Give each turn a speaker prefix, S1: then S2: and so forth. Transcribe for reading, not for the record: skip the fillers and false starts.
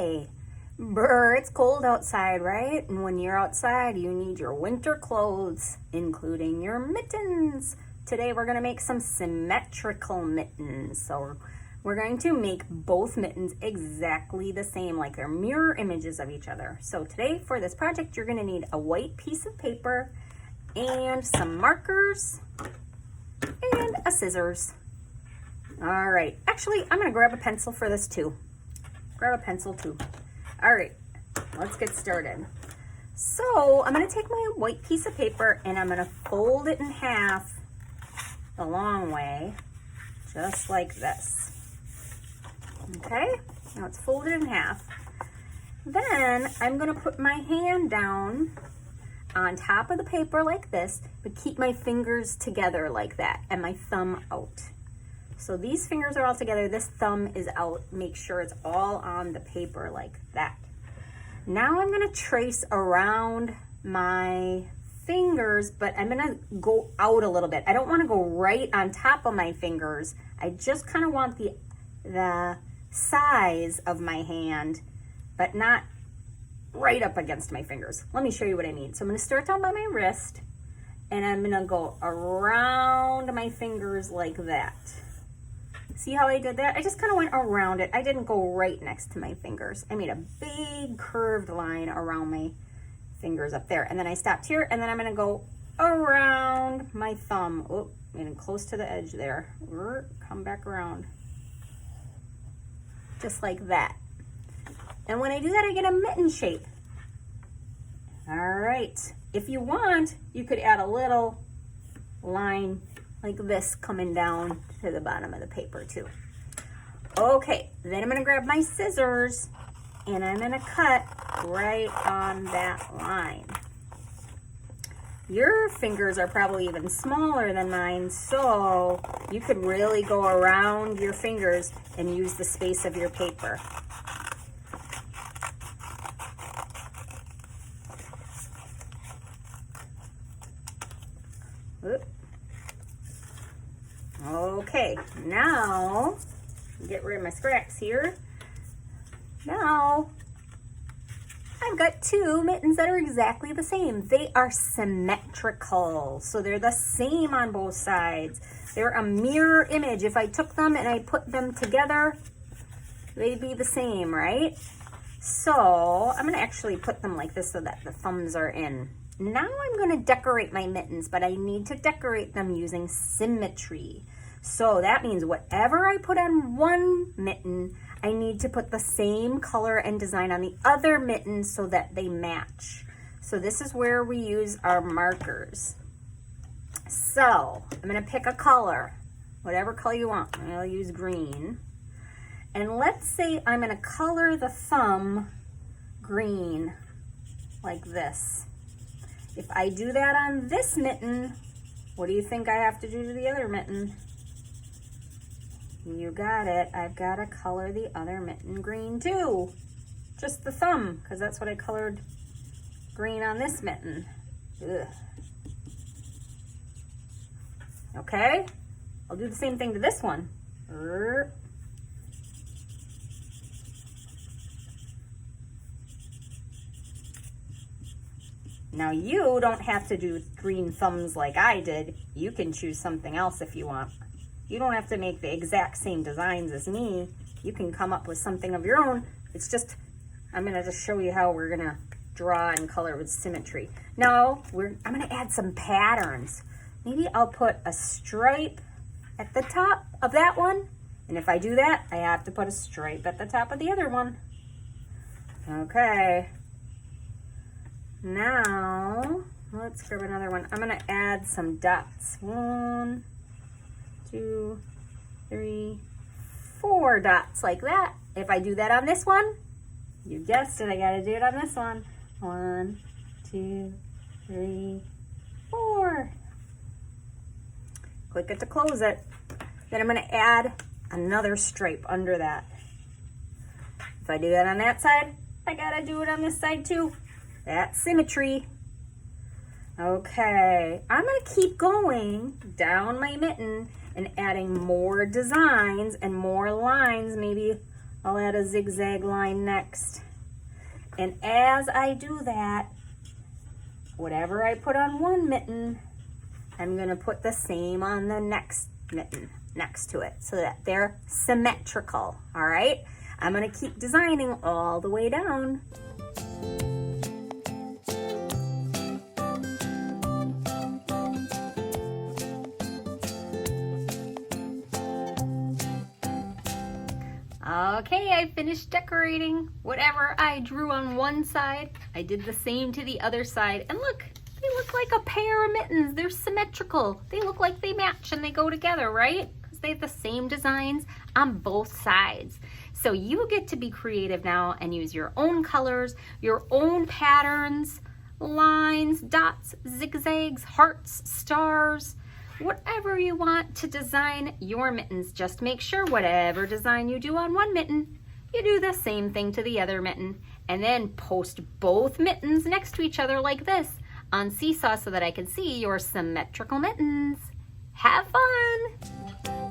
S1: day. Brr, it's cold outside, right? And when you're outside, you need your winter clothes, including your mittens. Today we're gonna make some symmetrical mittens. So we're going to make both mittens exactly the same, like they're mirror images of each other. So today for this project, you're gonna need a white piece of paper and some markers and a scissors. All right, actually, I'm gonna grab a pencil for this too. Grab a pencil too. All right, let's get started. So I'm gonna take my white piece of paper and I'm gonna fold it in half the long way, just like this. Okay, now it's folded in half. Then I'm gonna put my hand down on top of the paper like this, but keep my fingers together like that and my thumb out. So these fingers are all together, this thumb is out. Make sure it's all on the paper like that. Now I'm gonna trace around my fingers, but I'm gonna go out a little bit. I don't wanna go right on top of my fingers. I just kind of want the size of my hand, but not right up against my fingers. Let me show you what I mean. So I'm gonna start down by my wrist and I'm gonna go around my fingers like that. See how I did that? I just kind of went around it. I didn't go right next to my fingers. I made a big curved line around my fingers up there. And then I stopped here and then I'm gonna go around my thumb. Oh, getting close to the edge there. Come back around. Just like that. And when I do that, I get a mitten shape. All right. If you want, you could add a little line like this coming down to the bottom of the paper too. Okay, then I'm gonna grab my scissors and I'm gonna cut right on that line. Your fingers are probably even smaller than mine, so you could really go around your fingers and use the space of your paper. Oop. Okay, now, get rid of my scraps here. Now, I've got two mittens that are exactly the same. They are symmetrical, so they're the same on both sides. They're a mirror image. If I took them and I put them together, they'd be the same, right? So, I'm gonna actually put them like this so that the thumbs are in. Now I'm gonna decorate my mittens, but I need to decorate them using symmetry. So that means whatever I put on one mitten, I need to put the same color and design on the other mitten so that they match. So this is where we use our markers. So I'm gonna pick a color, whatever color you want. I'll use green. And let's say I'm gonna color the thumb green like this. If I do that on this mitten, what do you think I have to do to the other mitten? You got it. I've got to color the other mitten green too. Just the thumb, because that's what I colored green on this mitten. Ugh. Okay, I'll do the same thing to this one. Now you don't have to do green thumbs like I did. You can choose something else if you want. You don't have to make the exact same designs as me. You can come up with something of your own. It's just, I'm gonna just show you how we're gonna draw and color with symmetry. Now, I'm gonna add some patterns. Maybe I'll put a stripe at the top of that one. And if I do that, I have to put a stripe at the top of the other one. Okay. Now, let's grab another one. I'm gonna add some dots. 1, 2, 3, 4 dots like that. If I do that on this one, you guessed it, I gotta do it on this one. 1, 2, 3, 4. Click it to close it. Then I'm gonna add another stripe under that. If I do that on that side, I gotta do it on this side too. That's symmetry. Okay, I'm gonna keep going down my mitten and adding more designs and more lines, maybe I'll add a zigzag line next. And as I do that, whatever I put on one mitten, I'm gonna put the same on the next mitten next to it so that they're symmetrical, all right? I'm gonna keep designing all the way down. Okay, I finished decorating. Whatever I drew on one side, I did the same to the other side. And look, they look like a pair of mittens. They're symmetrical. They look like they match and they go together, right? Because they have the same designs on both sides. So you get to be creative now and use your own colors, your own patterns, lines, dots, zigzags, hearts, stars, whatever you want to design your mittens. Just make sure whatever design you do on one mitten, you do the same thing to the other mitten, and then post both mittens next to each other like this on Seesaw so that I can see your symmetrical mittens. Have fun!